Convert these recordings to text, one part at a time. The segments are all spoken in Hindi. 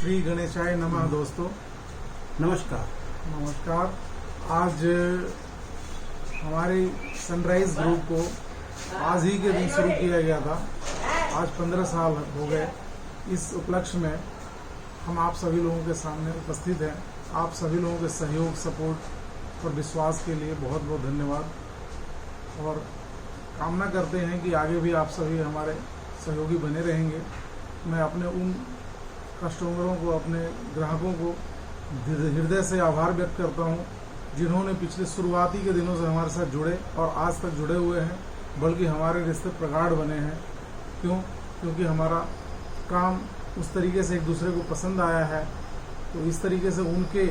श्री गणेशाय नमः। दोस्तों नमस्कार। आज हमारे सनराइज ग्रुप को आज ही के दिन शुरू किया गया था। आज 15 साल हो गए। इस उपलक्ष्य में हम आप सभी लोगों के सामने उपस्थित हैं। आप सभी लोगों के सहयोग, सपोर्ट और विश्वास के लिए बहुत बहुत धन्यवाद, और कामना करते हैं कि आगे भी आप सभी हमारे सहयोगी बने रहेंगे। मैं अपने उन कस्टमरों को, अपने ग्राहकों को हृदय से आभार व्यक्त करता हूं, जिन्होंने पिछले शुरुआती के दिनों से हमारे साथ जुड़े और आज तक जुड़े हुए हैं, बल्कि हमारे रिश्ते प्रगाढ़ बने हैं। क्योंकि हमारा काम उस तरीके से एक दूसरे को पसंद आया है। तो इस तरीके से उनके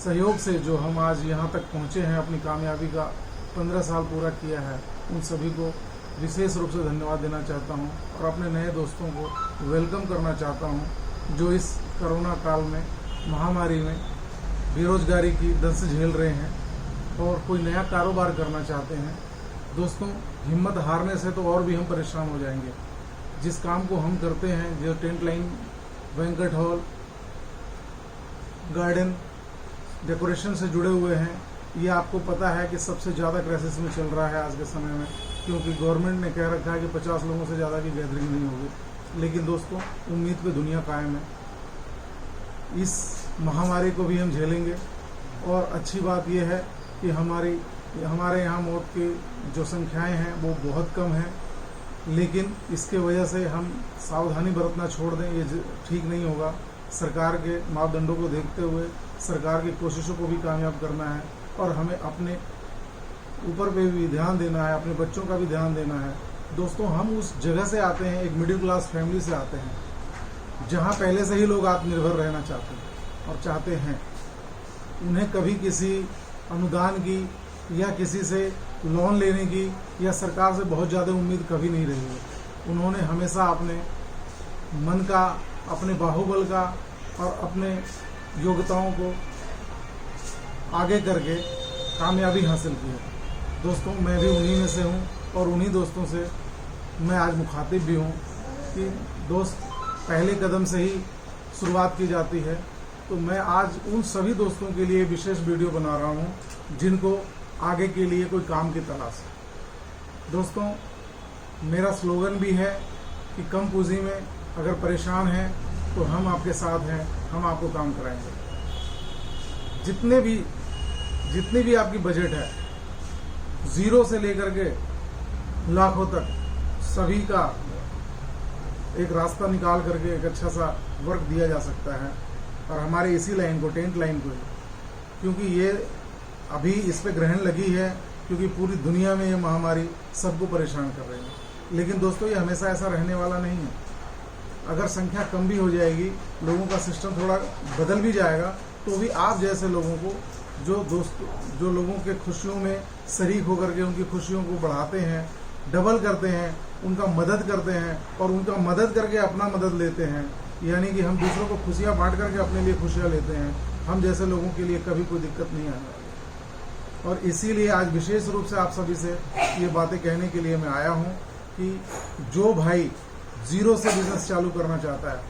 सहयोग से जो हम आज यहाँ तक पहुँचे हैं, अपनी कामयाबी का 15 साल पूरा किया है, उन सभी को विशेष रूप से धन्यवाद देना चाहता हूँ और अपने नए दोस्तों को वेलकम करना चाहता हूँ, जो इस कोरोना काल में, महामारी में बेरोजगारी की दंश झेल रहे हैं और कोई नया कारोबार करना चाहते हैं। दोस्तों, हिम्मत हारने से तो और भी हम परेशान हो जाएंगे। जिस काम को हम करते हैं, जो tent line, banquet hall, garden, decoration से जुड़े हुए हैं, ये आपको पता है कि सबसे ज़्यादा क्राइसिस में चल रहा है आज के समय में, क्योंकि गवर्नमेंट ने कह रखा है कि 50 लोगों से ज़्यादा की गैदरिंग नहीं होगी। लेकिन दोस्तों, उम्मीद पे दुनिया कायम है। इस महामारी को भी हम झेलेंगे, और अच्छी बात यह है कि हमारे यहाँ मौत की जो संख्याएं हैं वो बहुत कम हैं। लेकिन इसके वजह से हम सावधानी बरतना छोड़ दें, ये ठीक नहीं होगा। सरकार के मापदंडों को देखते हुए सरकार की कोशिशों को भी कामयाब करना है, और हमें अपने ऊपर पे भी ध्यान देना है, अपने बच्चों का भी ध्यान देना है। दोस्तों, हम उस जगह से आते हैं, एक मिडिल क्लास फैमिली से आते हैं, जहां पहले से ही लोग आत्मनिर्भर रहना चाहते हैं और चाहते हैं। उन्हें कभी किसी अनुदान की या किसी से लोन लेने की या सरकार से बहुत ज़्यादा उम्मीद कभी नहीं रही है। उन्होंने हमेशा अपने मन का, अपने बाहुबल का और अपने योग्यताओं को आगे करके कामयाबी हासिल की है। दोस्तों, मैं भी उन्हीं में से हूँ, और उन्हीं दोस्तों से मैं आज मुखातिब भी हूँ कि दोस्त, पहले कदम से ही शुरुआत की जाती है। तो मैं आज उन सभी दोस्तों के लिए विशेष वीडियो बना रहा हूँ जिनको आगे के लिए कोई काम की तलाश है। दोस्तों, मेरा स्लोगन भी है कि कम पूंजी में अगर परेशान हैं तो हम आपके साथ हैं, हम आपको काम कराएंगे। जितनी भी आपकी बजट है, 0 से लेकर के लाखों तक, सभी का एक रास्ता निकाल करके एक अच्छा सा वर्क दिया जा सकता है। और हमारे इसी लाइन को, टेंट लाइन को, क्योंकि ये अभी इस पे ग्रहण लगी है, क्योंकि पूरी दुनिया में ये महामारी सबको परेशान कर रही है। लेकिन दोस्तों, ये हमेशा ऐसा रहने वाला नहीं है। अगर संख्या कम भी हो जाएगी, लोगों का सिस्टम थोड़ा बदल भी जाएगा, तो भी आप जैसे लोगों को, जो लोगों के खुशियों में शरीक होकर के उनकी खुशियों को बढ़ाते हैं, डबल करते हैं, उनका मदद करते हैं और उनका मदद करके अपना मदद लेते हैं, यानी कि हम दूसरों को खुशियां बांट करके अपने लिए खुशियां लेते हैं, हम जैसे लोगों के लिए कभी कोई दिक्कत नहीं आने वाली। और इसीलिए आज विशेष रूप से आप सभी से ये बातें कहने के लिए मैं आया हूँ कि जो भाई 0 से बिजनेस चालू करना चाहता है,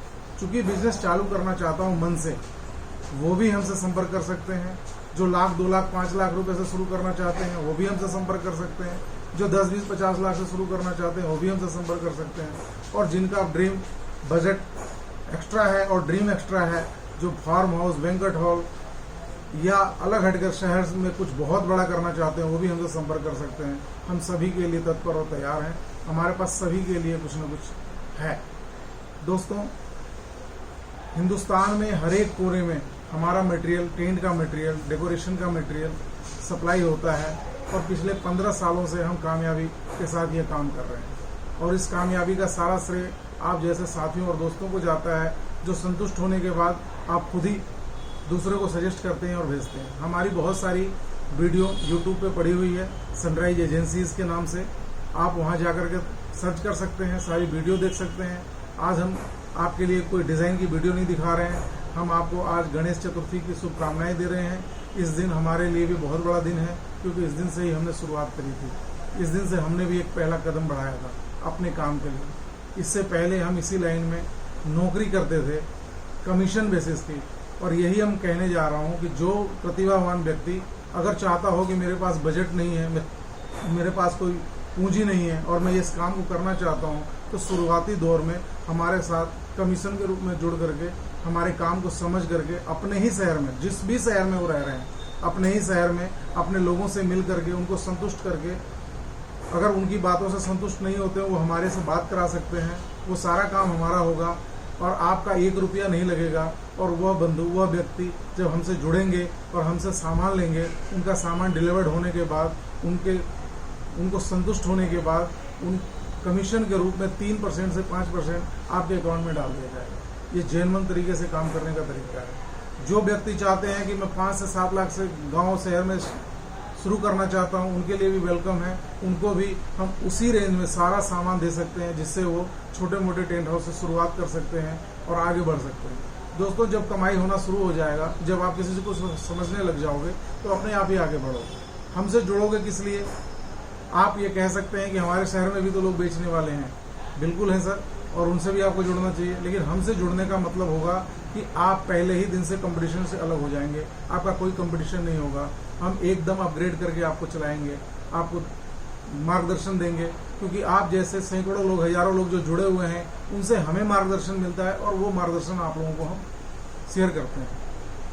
चूंकि बिजनेस चालू करना चाहता हूँ मन से, वो भी हमसे संपर्क कर सकते हैं। जो लाख, 2 लाख, 5 लाख रुपए से शुरू करना चाहते हैं, वो भी हमसे संपर्क कर सकते हैं। जो 10, 20, 50 लाख से शुरू करना चाहते हैं, वो भी हमसे संपर्क कर सकते हैं। और जिनका ड्रीम बजट एक्स्ट्रा है और ड्रीम एक्स्ट्रा है, जो फार्म हाउस, बैंक्वेट हॉल या अलग हटकर शहर में कुछ बहुत बड़ा करना चाहते हैं, वो भी हमसे संपर्क कर सकते हैं। हम सभी के लिए तत्पर और तैयार हैं। हमारे पास सभी के लिए कुछ न कुछ है। दोस्तों, हिंदुस्तान में हर एक कोने में हमारा मटेरियल, टेंट का मटेरियल, डेकोरेशन का मटेरियल सप्लाई होता है, और पिछले 15 सालों से हम कामयाबी के साथ ये काम कर रहे हैं। और इस कामयाबी का सारा श्रेय आप जैसे साथियों और दोस्तों को जाता है, जो संतुष्ट होने के बाद आप खुद ही दूसरे को सजेस्ट करते हैं और भेजते हैं। हमारी बहुत सारी वीडियो यूट्यूब पे पड़ी हुई है, सनराइज एजेंसीज के नाम से। आप वहाँ जाकर के सर्च कर सकते हैं, सारी वीडियो देख सकते हैं। आज हम आपके लिए कोई डिज़ाइन की वीडियो नहीं दिखा रहे हैं, हम आपको आज गणेश चतुर्थी की शुभकामनाएं दे रहे हैं। इस दिन हमारे लिए भी बहुत बड़ा दिन है, क्योंकि इस दिन से ही हमने शुरुआत करी थी। इस दिन से हमने भी एक पहला कदम बढ़ाया था अपने काम के लिए। इससे पहले हम इसी लाइन में नौकरी करते थे, कमीशन बेसिस की। और यही हम कहने जा रहा हूँ कि जो प्रतिभावान व्यक्ति अगर चाहता हो कि मेरे पास बजट नहीं है, मेरे पास कोई पूंजी नहीं है और मैं इस काम को करना चाहता हूँ, तो शुरुआती दौर में हमारे साथ कमीशन के रूप में जुड़ करके हमारे काम को समझ करके अपने ही शहर में, जिस भी शहर में वो रह रहे हैं, अपने ही शहर में अपने लोगों से मिल करके उनको संतुष्ट करके, अगर उनकी बातों से संतुष्ट नहीं होते वो हमारे से बात करा सकते हैं। वो सारा काम हमारा होगा और आपका 1 रुपया नहीं लगेगा। और वह व्यक्ति जब हमसे जुड़ेंगे और हमसे सामान लेंगे, उनका सामान डिलीवर्ड होने के बाद उनको संतुष्ट होने के बाद उन कमीशन के रूप में 3% से 5% आपके अकाउंट में डाल दिया जाएगा। ये जेन्युइन तरीके से काम करने का तरीका है। जो व्यक्ति चाहते हैं कि मैं 5 से 7 लाख से गांव शहर में शुरू करना चाहता हूं, उनके लिए भी वेलकम है। उनको भी हम उसी रेंज में सारा सामान दे सकते हैं जिससे वो छोटे मोटे टेंट हाउस से शुरुआत कर सकते हैं और आगे बढ़ सकते हैं। दोस्तों, जब कमाई होना शुरू हो जाएगा, जब आप किसी को समझने लग जाओगे तो अपने आप ही आगे बढ़ोगे। हमसे जुड़ोगे किस लिए? आप ये कह सकते हैं कि हमारे शहर में भी तो लोग बेचने वाले हैं। बिल्कुल है सर, और उनसे भी आपको जुड़ना चाहिए, लेकिन हमसे जुड़ने का मतलब होगा कि आप पहले ही दिन से कंपटीशन से अलग हो जाएंगे। आपका कोई कंपटीशन नहीं होगा। हम एकदम अपग्रेड करके आपको चलाएंगे, आपको मार्गदर्शन देंगे, क्योंकि आप जैसे सैकड़ों लोग, हजारों लोग जो जुड़े हुए हैं, उनसे हमें मार्गदर्शन मिलता है और वो मार्गदर्शन आप लोगों को हम शेयर करते हैं।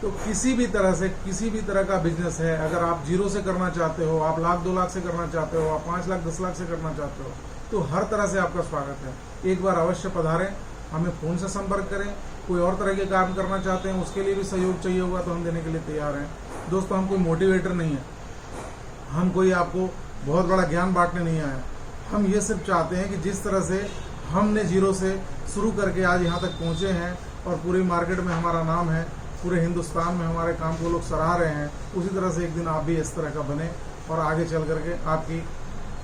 तो किसी भी तरह से, किसी भी तरह का बिजनेस है, अगर आप 0 से करना चाहते हो, आप 1 लाख 2 लाख से करना चाहते हो, आप 5 लाख 10 लाख से करना चाहते हो, तो हर तरह से आपका स्वागत है। एक बार अवश्य पधारें, हमें फ़ोन से संपर्क करें। कोई और तरह के काम करना चाहते हैं, उसके लिए भी सहयोग चाहिए होगा तो हम देने के लिए तैयार हैं। दोस्तों, हम कोई मोटिवेटर नहीं है, हम कोई आपको बहुत बड़ा ज्ञान बांटने नहीं आए। हम ये सिर्फ चाहते हैं कि जिस तरह से हमने 0 से शुरू करके आज यहाँ तक पहुँचे हैं और पूरी मार्केट में हमारा नाम है, पूरे हिंदुस्तान में हमारे काम को लोग सराह रहे हैं, उसी तरह से एक दिन आप भी इस तरह का बने और आगे चल करके आपकी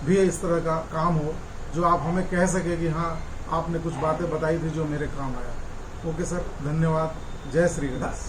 भी इस तरह का काम हो जो आप हमें कह सके कि हाँ, आपने कुछ बातें बताई थी जो मेरे काम आया। ओके सर, धन्यवाद। जय श्री गणेश।